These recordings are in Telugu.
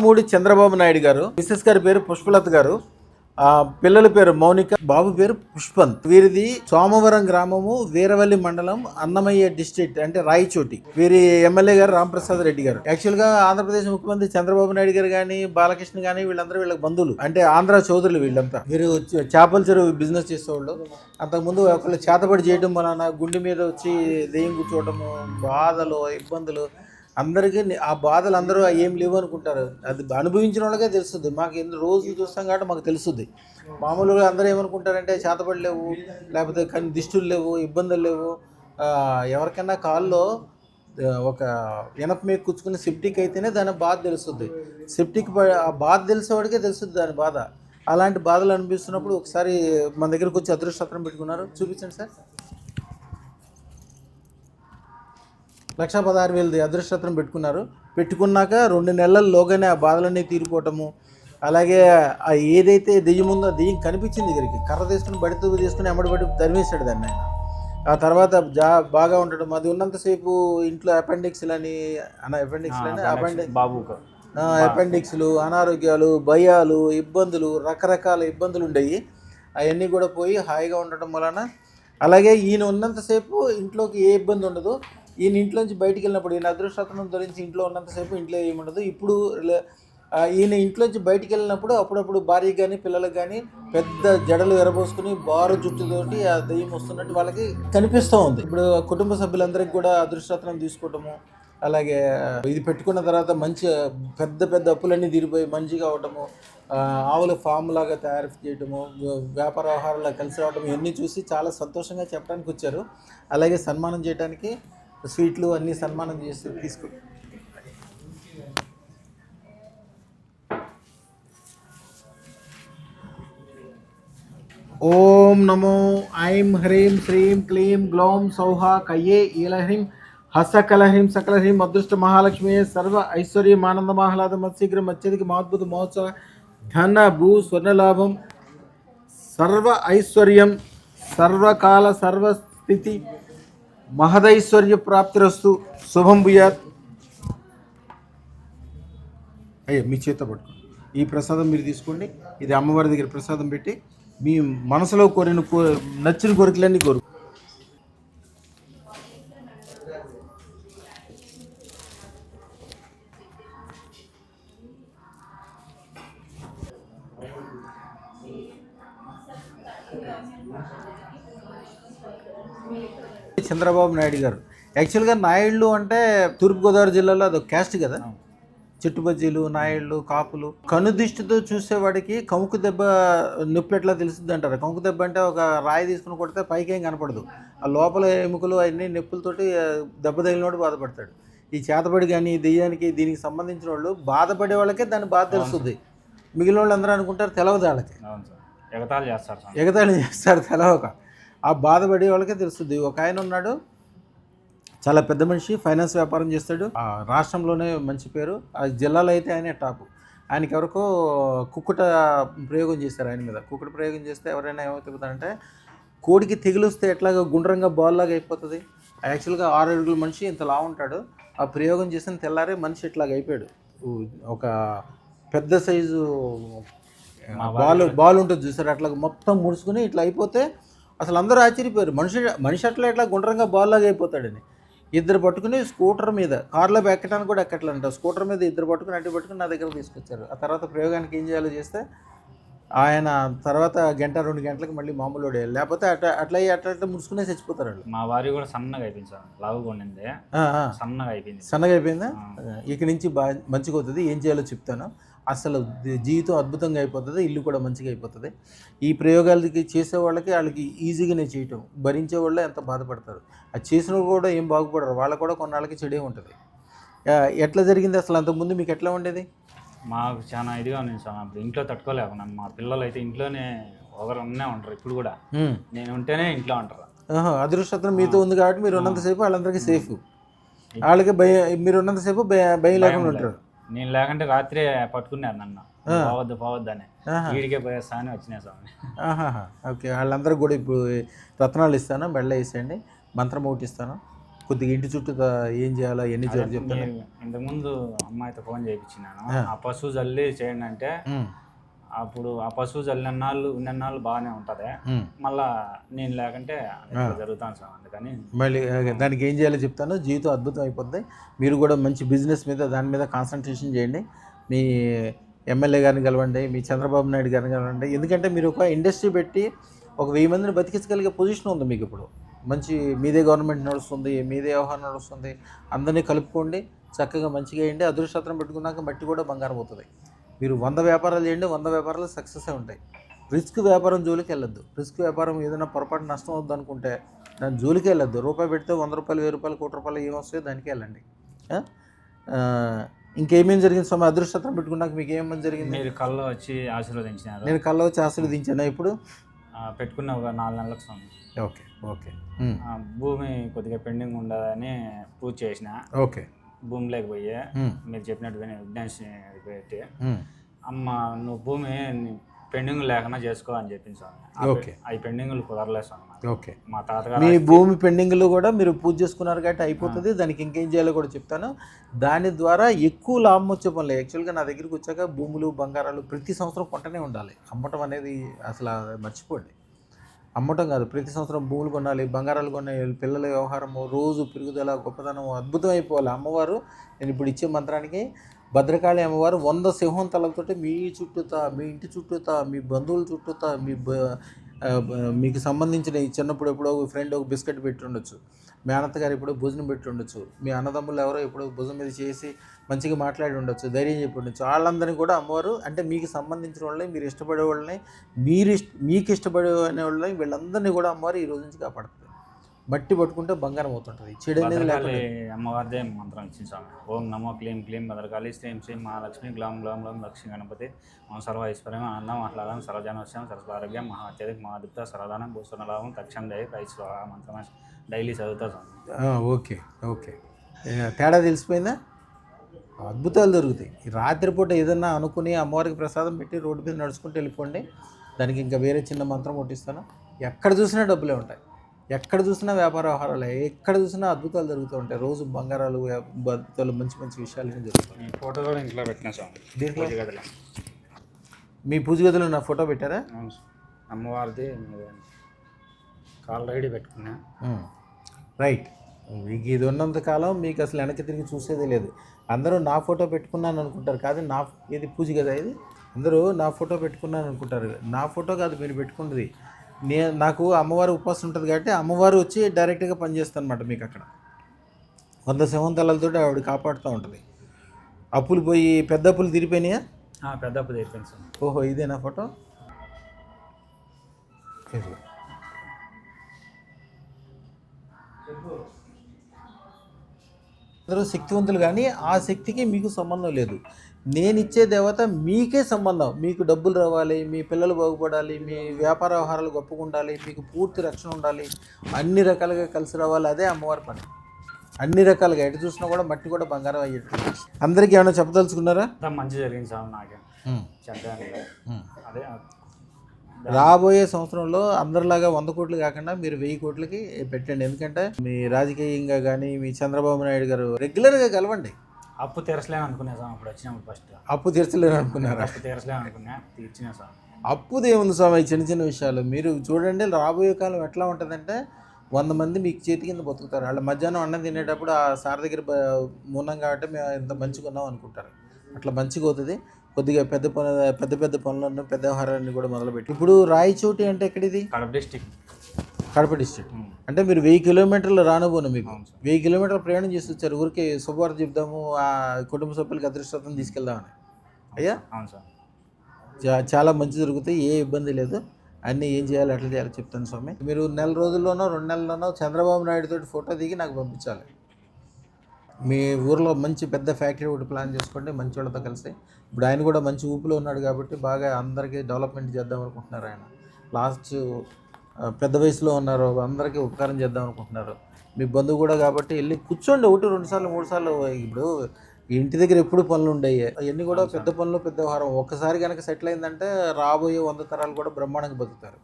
మూడి చంద్రబాబు నాయుడు గారు, మిసెస్ గారి పేరు పుష్పలత గారు, పిల్లల పేరు మౌనిక, బాబు పేరు పుష్పంత్. వీరిది సోమవరం గ్రామము, వీరవల్లి మండలం, అన్నమయ్య డిస్ట్రిక్ట్, అంటే రాయచోటి. వీరి ఎమ్మెల్యే గారు రామప్రసాద్ రెడ్డి గారు. యాక్చువల్ గా ఆంధ్రప్రదేశ్ ముఖ్యమంత్రి చంద్రబాబు నాయుడు గారు కానీ, బాలకృష్ణ కానీ వీళ్ళందరూ వీళ్ళకి బంధువులు, అంటే ఆంధ్ర చౌదరులు వీళ్ళంతా. వీరు చేపల చెరువు బిజినెస్ చేసేవాళ్ళు. అంతకుముందు ఒకళ్ళు చేతబడి చేయడం వలన గుండె మీద వచ్చి దెయ్యం కూర్చోవడము, బాధలు, ఇబ్బందులు, అందరికీ ఆ బాధలు అందరూ ఏం లేవు అనుకుంటారు. అది అనుభవించిన వాళ్ళకే తెలుస్తుంది. మాకు ఎన్ని రోజులు చూస్తాం కాబట్టి మాకు తెలుస్తుంది. మామూలుగా అందరూ ఏమనుకుంటారంటే చేతబడి లేవు, లేకపోతే కానీ దిష్టులు లేవు, ఇబ్బందులు లేవు. ఎవరికైనా కాల్లో ఒక ఇనప మీద కూర్చుకుని సెప్టిక్ అయితేనే దాని బాధ తెలుస్తుంది. సెప్టిక్ ఆ బాధ తెలిసేవాడికే తెలుస్తుంది దాని బాధ. అలాంటి బాధలు అనిపిస్తున్నప్పుడు ఒకసారి మన దగ్గరకు వచ్చి అదృష్టపత్రం పెట్టుకున్నారు. చూపించండి సార్. 1,16,000 అదృష్టపత్రం పెట్టుకున్నాక 2 నెలల్లోగానే ఆ బాధలన్నీ తీరిపోవటము. అలాగే ఏదైతే దెయ్యం ఉందో దెయ్యం కనిపించింది దగ్గరికి, కర్ర తీసుకుని బడితో తీసుకుని ఎమ్మడిబడి తరిమేశాడు దాన్ని ఆయన. ఆ తర్వాత బాగా ఉండడం. అది ఉన్నంతసేపు ఇంట్లో అపెండిక్స్లు, అనారోగ్యాలు, భయాలు, ఇబ్బందులు, రకరకాల ఇబ్బందులు ఉండేవి. అవన్నీ కూడా పోయి హాయిగా ఉండటం వలన, అలాగే ఈయన ఉన్నంతసేపు ఇంట్లోకి ఏ ఇబ్బంది ఉండదు. ఈయన ఇంట్లోంచి బయటికి వెళ్ళినప్పుడు, ఈయన అదృష్టం ధరించి ఇంట్లో ఉన్నంతసేపు ఇంట్లో ఏముండదు. ఇప్పుడు ఈయన ఇంట్లోంచి బయటికి వెళ్ళినప్పుడు అప్పుడప్పుడు భార్యకి కానీ పిల్లలకు కానీ పెద్ద జడలు ఎరబోసుకుని బారు జుట్టుతోటి ఆ దెయ్యం వస్తున్నట్టు వాళ్ళకి కనిపిస్తూ ఉంది. ఇప్పుడు కుటుంబ సభ్యులందరికీ కూడా అదృష్టం తీసుకోవటము, అలాగే ఇది పెట్టుకున్న తర్వాత మంచి పెద్ద పెద్ద అప్పులన్నీ తీరిపోయి మంచిగా అవటము, ఆవుల ఫామ్ లాగా తయారు చేయటము, వ్యాపార వ్యవహారాలు కలిసి రావటం, ఇవన్నీ చూసి చాలా సంతోషంగా చెప్పడానికి వచ్చారు. అలాగే సన్మానం చేయడానికి స్వీట్లు అన్నీ సన్మానం చేసి తీసుకు. ఓం నమో ఐం హ్రీం శ్రీం క్లీం గ్లౌం సౌహ కయ్యే ఈలహ్రీం హస్తకలహ్రీం సకలహ్రీం అదృష్ట మహాలక్ష్మి సర్వ ఐశ్వర్యం ఆనంద ఆహ్లాదం మత్శీఘ్రం అత్యధిక మహద్భుత మహోత్సవ ధన భూ స్వర్ణలాభం సర్వ ఐశ్వర్యం సర్వకాల సర్వస్థితి మహదైశ్వర్య ప్రాప్తిరస్తు శుభం భూయాత్. మీ చేత పట్టుకోండి. ఈ ప్రసాదం మీరు తీసుకోండి. ఇది అమ్మవారి దగ్గర ప్రసాదం పెట్టి మీ మనసులో నచ్చిన కోరికలన్నీ కోరు. చంద్రబాబు నాయుడు గారు యాక్చువల్గా నాయుళ్ళు అంటే తూర్పుగోదావరి జిల్లాలో అదొక క్యాస్ట్ కదా. చెట్టు బజ్జీలు, నాయుళ్ళు, కాపులు. కనుదిష్టితో చూసేవాడికి కంకు దెబ్బ నొప్పి ఎట్లా తెలుస్తుంది అంటారు. కంకు దెబ్బ అంటే ఒక రాయి తీసుకుని కొడితే పైకి ఏం కనపడదు. ఆ లోపల ఎముకలు అన్ని నొప్పులతోటి దెబ్బ తగిలినోడు బాధపడతాడు. ఈ చేతబడి కానీ దెయ్యానికి దీనికి సంబంధించిన వాళ్ళు బాధపడే వాళ్ళకే దాని బాధ తెలుస్తుంది. మిగిలిన వాళ్ళు అందరూ అనుకుంటారు తెలవదు వాళ్ళకి, ఎగతాళి చేస్తారు తెలవక. ఆ బాధపడే వాళ్ళకే తెలుస్తుంది. ఒక ఆయన ఉన్నాడు, చాలా పెద్ద మనిషి, ఫైనాన్స్ వ్యాపారం చేస్తాడు. ఆ రాష్ట్రంలోనే మంచి పేరు, ఆ జిల్లాలో అయితే ఆయనే టాపు. ఆయనకి ఎవరికో కుక్కుట ప్రయోగం చేస్తారు ఆయన మీద. కుక్కుట ప్రయోగం చేస్తే ఎవరైనా ఏమవుతుందంటే, కోడికి తెగిలిస్తే ఎట్లాగా గుండ్రంగా బాల్ లాగా అయిపోతుంది. యాక్చువల్గా 6 అడుగుల మనిషి ఇంతలా ఉంటాడు. ఆ ప్రయోగం చేసిన తెల్లారే మనిషి ఇట్లాగా అయిపోయాడు. ఒక పెద్ద సైజు బాల్ ఉంటుంది చూసారు, అట్లా మొత్తం ముడుచుకుని ఇట్లా అయిపోతే అసలు అందరూ ఆశ్చర్యపోయారు. మనిషి అట్లా ఇట్లా గుండ్రంగా బాల్ లాగా అయిపోతాడని. ఇద్దరు పట్టుకుని స్కూటర్ మీద, కార్లో ఎక్కడానికి కూడా ఎక్కట్లంట, స్కూటర్ మీద ఇద్దరు పట్టుకుని అడ్డు పట్టుకుని నా దగ్గర తీసుకొచ్చారు. ఆ తర్వాత ప్రయోగానికి ఏం చేయాలో చేస్తే ఆయన తర్వాత 1-2 గంటలకు మళ్ళీ మామూలు వేయాలి. లేకపోతే అట్లా ముడుచుకునే చచ్చిపోతారు వాళ్ళు. మా వారి కూడా సన్నగా అయిపోయింది సార్, లావుగా ఉండింది, సన్నగా అయిపోయిందా. ఇక నుంచి బాగా మంచిగా అవుతుంది. ఏం చేయాలో చెప్తాను. అసలు జీవితం అద్భుతంగా అయిపోతుంది, ఇల్లు కూడా మంచిగా అయిపోతుంది. ఈ ప్రయోగాలకి చేసే వాళ్ళకి ఈజీగానే చేయటం, భరించే వాళ్ళే ఎంత బాధపడతారు. అది చేసిన కూడా ఏం బాగుపడరు, వాళ్ళకు కూడా కొన్నాళ్ళకి చెడే ఉంటుంది. ఎట్లా జరిగింది అసలు? అంతకుముందు మీకు ఎట్లా ఉండేది? మాకు చాలా ఇదిగా ఉంది సార్. అప్పుడు ఇంట్లో తట్టుకోలేకున్నాను. మా పిల్లలు అయితే ఇంట్లోనే ఒకరునే ఉంటారు. ఇప్పుడు కూడా నేను ఉంటేనే ఇంట్లో ఉంటారు. అదృష్టం మీతో ఉంది కాబట్టి మీరు ఉన్నంతసేపు వాళ్ళందరికీ సేఫ్. వాళ్ళకి మీరు ఉన్నంతసేపు భయం లేకుండా ఉంటారు. నేను లేకంటే రాత్రి పట్టుకున్నారు నన్ను, పోవద్దు అని. వీడికే పోయేస్తా అని వచ్చినా స్వామి. ఓకే, వాళ్ళందరూ కూడా ఇప్పుడు రత్నాలు ఇస్తాను, బెళ్ళ వేసేయండి, మంత్రం ఒకటి ఇస్తాను. కొద్దిగా ఇంటి చుట్టూ ఏం చేయాలా ఎన్ని చేయాలి చెప్తాను. ఇంతకుముందు అమ్మాయితో ఫోన్ చేయించినాను, ఆ పశువు జల్లి చేయండి అంటే అప్పుడు ఆ పశువు జల్లినాళ్ళు బాగానే ఉంటుంది, మళ్ళా నేను లేకుంటే జరుగుతాను సార్. అందుకని మళ్ళీ దానికి ఏం చేయాలో చెప్తాను. జీవితం అద్భుతం అయిపోద్ది. మీరు కూడా మంచి బిజినెస్ మీద దాని మీద కాన్సన్ట్రేషన్ చేయండి. మీ ఎమ్మెల్యే గారిని కలవండి, మీ చంద్రబాబు నాయుడు గారిని కలవండి. ఎందుకంటే మీరు ఒక ఇండస్ట్రీ పెట్టి ఒక 1000 మందిని బతికించగలిగే పొజిషన్ ఉంది మీకు ఇప్పుడు. మంచి మీదే గవర్నమెంట్ నడుస్తుంది, మీదే వ్యవహారం నడుస్తుంది. అందరినీ కలుపుకోండి, చక్కగా మంచిగా వేయండి. అదృష్టం పెట్టుకున్నాక మట్టి కూడా బంగారం అవుతుంది. మీరు 100 వ్యాపారాలు చేయండి, 100 వ్యాపారాలు సక్సెస్ ఉంటాయి. రిస్క్ వ్యాపారం జోలికి వెళ్ళొద్దు. రిస్క్ వ్యాపారం ఏదైనా పొరపాటు నష్టం అవుద్ది అనుకుంటే దాని జోలికి వెళ్ళొద్దు. రూపాయి పెడితే 100 రూపాయలు, 1000 రూపాయలు, కోటి రూపాయలు ఏమొస్తాయో దానికి వెళ్ళండి. ఇంకేమేమి జరిగింది స్వామి? అదృష్టం పెట్టుకున్నాక మీకు ఏమేమి జరిగింది? మీరు కళ్ళలో వచ్చి ఆశీర్వదించినారు. నేను కళ్ళలో వచ్చి ఆశీర్వదించాను. ఇప్పుడు పెట్టుకున్న ఒక 4 నెలలకు స్వామి. Okay okay. భూమి కొద్దిగా పెండింగ్ ఉండదని పూజ చేసిన. ఓకే. భూమి లేకపోయి మీరు చెప్పినట్టుగా విజ్ఞాసి పెట్టి, అమ్మ నువ్వు భూమి పెండింగ్ లేకుండా చేసుకో అని చెప్పింది స్వామి. ఓకే. అవి పెండింగ్లు కుదరలేదు స్వామి. ఓకే. మా తాతగారు మీ భూమి పెండింగ్లు కూడా మీరు పూజ చేసుకున్నారు కాబట్టి అయిపోతుంది. దానికి ఇంకేం చేయాలో కూడా చెప్తాను. దాని ద్వారా ఎక్కువ లాభం వచ్చే పనులు. యాక్చువల్గా నా దగ్గరికి వచ్చాక భూములు, బంగారాలు ప్రతి సంవత్సరం కొంటనే ఉండాలి. అమ్మటం అనేది అసలు మర్చిపోండి. అమ్మటం కాదు, ప్రతి సంవత్సరం భూములు కొనాలి, బంగారాలు కొనాలి. పిల్లల వ్యవహారము రోజు పెరుగుదల, గొప్పతనం అద్భుతం అయిపోవాలి. అమ్మవారు నేను ఇప్పుడు ఇచ్చే మంత్రానికి భద్రకాళి అమ్మవారు 100 సింహం తలలతోటి మీ చుట్టూతా, మీ ఇంటి చుట్టూతా, మీ బంధువుల చుట్టూతా, మీకు సంబంధించిన ఈ చిన్నప్పుడు ఎప్పుడో ఫ్రెండ్ ఒక బిస్కెట్ పెట్టి ఉండొచ్చు, మీ అన్నగారు ఎప్పుడో భోజనం పెట్టి ఉండొచ్చు, మీ అన్నదమ్ములు ఎవరో ఎప్పుడో భుజం మీద చేసి మంచిగా మాట్లాడి ఉండొచ్చు, ధైర్యం చెప్పి ఉండొచ్చు. వాళ్ళందరినీ కూడా అమ్మవారు అంటే మీకు సంబంధించిన వాళ్ళని, మీరు ఇష్టపడే వాళ్ళని, మీకు ఇష్టపడే వాళ్ళని, వీళ్ళందరినీ కూడా అమ్మవారు ఈ రోజు నుంచి కాపాడుతుంది. మట్టి పట్టుకుంటే బంగారం అవుతుంటుంది. చెడు అనేది లేకుండా అమ్మవారిదే మంత్రం ఇచ్చింది స్వామి. ఓం నమో క్లీం క్లీం భద్రకాళి శ్రీం శ్రీం మహాలక్ష్మి గ్లాం గ్లాం గ్లాం లక్ష్మీ గణపతి ఓం సర్వైశ్వర్యం ఆనందం ఆహ్లాదం సర్వజనోత్సవం సరస్వారోగ్యం మహాత్యధిక మహాదిప్త సరదానం భూషణలాభం తక్షణ దయ రైస్ మంత్రం డైలీ చదువుతా స్వామి. Okay okay. తేడా తెలిసిపోయిందా? అద్భుతాలు దొరుకుతాయి. రాత్రిపూట ఏదన్నా అనుకుని అమ్మవారికి ప్రసాదం పెట్టి రోడ్డు మీద నడుచుకుంటూ వెళ్ళిపోండి. దానికి ఇంకా వేరే చిన్న మంత్రం కొట్టిస్తాను. ఎక్కడ చూసినా డబ్బులే ఉంటాయి, ఎక్కడ చూసినా వ్యాపార వ్యవహారాలు, ఎక్కడ చూసినా అద్భుతాలు జరుగుతూ ఉంటాయి. రోజు బంగారాలు, అద్భుతాలు, మంచి మంచి విషయాలు జరుగుతాయి. ఫోటో కూడా ఇంట్లో పెట్టినా స్వామి. దీంట్లో మీ పూజ గదిలో నా ఫోటో పెట్టారా? అమ్మవారిది కాల్ ఐడి పెట్టుకున్నా. రైట్. మీకు ఇది ఉన్నంత కాలం మీకు అసలు వెనక్కి తిరిగి చూసేదే లేదు. అందరూ నా ఫోటో పెట్టుకున్నాను అనుకుంటారు. కాదు, ఇది పూజ కదా ఇది. అందరూ నా ఫోటో పెట్టుకున్నాను అనుకుంటారు. నా ఫోటో కాదు మీరు పెట్టుకున్నది. నాకు అమ్మవారు ఉపవాసం ఉంటుంది కాబట్టి అమ్మవారు వచ్చి డైరెక్ట్గా పనిచేస్తాను అనమాట. మీకు అక్కడ 100 సింహంతలతో ఆవిడ కాపాడుతూ ఉంటుంది. అప్పులు పోయి పెద్ద అప్పులు తీరిపోయినాయా? పెద్ద అప్పు తీరిపోయింది సార్. ఓహో, ఇదేనా ఫోటో? అందరూ శక్తివంతులు, కానీ ఆ శక్తికి మీకు సంబంధం లేదు. నేను ఇచ్చే దేవత మీకే సంబంధం. మీకు డబ్బులు రావాలి, మీ పిల్లలు బాగుపడాలి, మీ వ్యాపార వ్యవహారాలు గొప్పగా ఉండాలి, మీకు పూర్తి రక్షణ ఉండాలి, అన్ని రకాలుగా కలిసి రావాలి. అదే అమ్మవారి పని. అన్ని రకాలుగా ఎటు చూసినా కూడా మట్టి కూడా బంగారం అయ్యేట్టు. అందరికీ ఏమైనా చెప్పదలుచుకున్నారా? మంచి జరిగింది సార్ నాకే. అదే రాబోయే సంవత్సరంలో అందరిలాగా 100 కోట్లు కాకుండా మీరు 1000 కోట్లకి పెట్టండి. ఎందుకంటే మీ రాజకీయంగా కానీ మీ చంద్రబాబు నాయుడు గారు రెగ్యులర్గా కలవండి. అప్పు తీర్చలేను అనుకున్నా సార్. అప్పుడు వచ్చినప్పుడు ఫస్ట్ అప్పు తీర్చలేను అనుకున్నారు. అప్పు తీర్చలేను అనుకున్నా, తీర్చినా సార్. అప్పుది ఏముంది స్వామి, చిన్న చిన్న విషయాలు. మీరు చూడండి, రాబోయే కాలం ఎట్లా ఉంటుందంటే 100 మంది మీకు చేతి కింద బతుకుతారు. వాళ్ళ మధ్యాహ్నం అన్నం తినేటప్పుడు ఆ సార్ దగ్గర మూన్నాం కాబట్టి మేము ఇంత మంచిగా ఉన్నాం అనుకుంటారు. అట్లా మంచిగా అవుతుంది. కొద్దిగా పెద్ద పనులను, పెద్ద వ్యవహారాన్ని కూడా మొదలుపెట్టి. ఇప్పుడు రాయచోటి అంటే ఎక్కడిది? కడప డిస్ట్రిక్ట్. అంటే మీరు 1000 కిలోమీటర్లు రానుపోను. మీకు 1000 కిలోమీటర్లు ప్రయాణం చేసి వచ్చారు. ఊరికి శుభవార్త చెప్దాము, ఆ కుటుంబ సభ్యులకి అదృష్టం తీసుకెళ్దామని. అయ్యా అవును సార్. చాలా మంచి జరుగుతాయి, ఏ ఇబ్బంది లేదు. అన్నీ ఏం చేయాలి ఎట్లా చేయాలో చెప్తాను స్వామి. మీరు 1 నెల రోజుల్లోనో 2 నెలల్లోనో చంద్రబాబు నాయుడు తోటి ఫోటో దిగి నాకు పంపించాలి. మీ ఊర్లో మంచి పెద్ద ఫ్యాక్టరీ ఒకటి ప్లాన్ చేసుకోండి మంచి వాళ్ళతో కలిసి. ఇప్పుడు ఆయన కూడా మంచి ఊపిలో ఉన్నాడు కాబట్టి బాగా అందరికీ డెవలప్మెంట్ చేద్దాం అనుకుంటున్నారు. ఆయన లాస్ట్ పెద్ద వయసులో ఉన్నారు, అందరికీ ఉపకారం చేద్దాం అనుకుంటున్నారు. మీ బంధువు కూడా కాబట్టి వెళ్ళి కూర్చోండి. 1, 2 సార్లు 3 సార్లు. ఇప్పుడు ఇంటి దగ్గర ఎప్పుడు పనులు ఉండయి, అవన్నీ కూడా పెద్ద పనులు, పెద్ద వ్యవహారం. ఒక్కసారి కనుక సెటిల్ అయిందంటే రాబోయే 100 తరాలు కూడా బ్రహ్మాండంగా బతుకుతారు.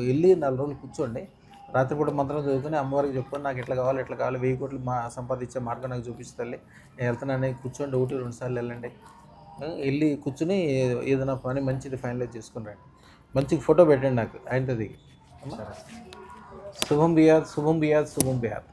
వెళ్ళి 4 రోజులు కూర్చోండి. రాత్రిపూట మంత్రం చదువుకుని అమ్మవారికి చెప్పుకొని నాకు ఎట్లా కావాలి 1000 కోట్లు సంపాదించే మార్గం నాకు చూపిస్తే తల్లి నేను వెళ్తున్నాను, కూర్చోండి 1-2 సార్లు వెళ్ళండి, వెళ్ళి కూర్చుని ఏదైనా పని మంచిది ఫైనలైజ్ చేసుకుని రండి. మంచి ఫోటో పెట్టండి నాకు ఆయనతో దిగి. సరే. శుభం బియాద్, శుభం బియాద్, శుభం బియాద్.